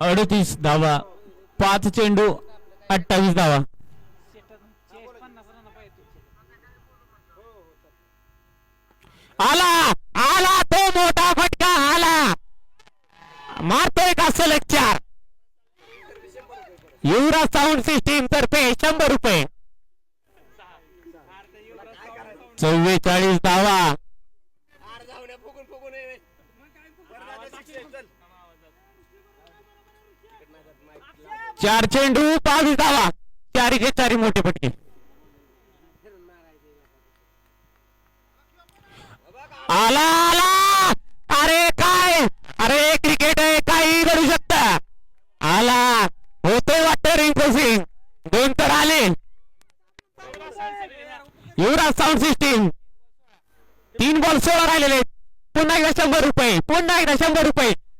38 धावा, 5 चेंडू 28 धावा. आला आला तो मोठा फटका आला, मारतोय का सलग 4. युवराज साऊंड सिस्टीम तर्फे 100 रुपये. 44 धावा, 4 चेंडू 22 धावा, 4 मोठे फटके. आला आला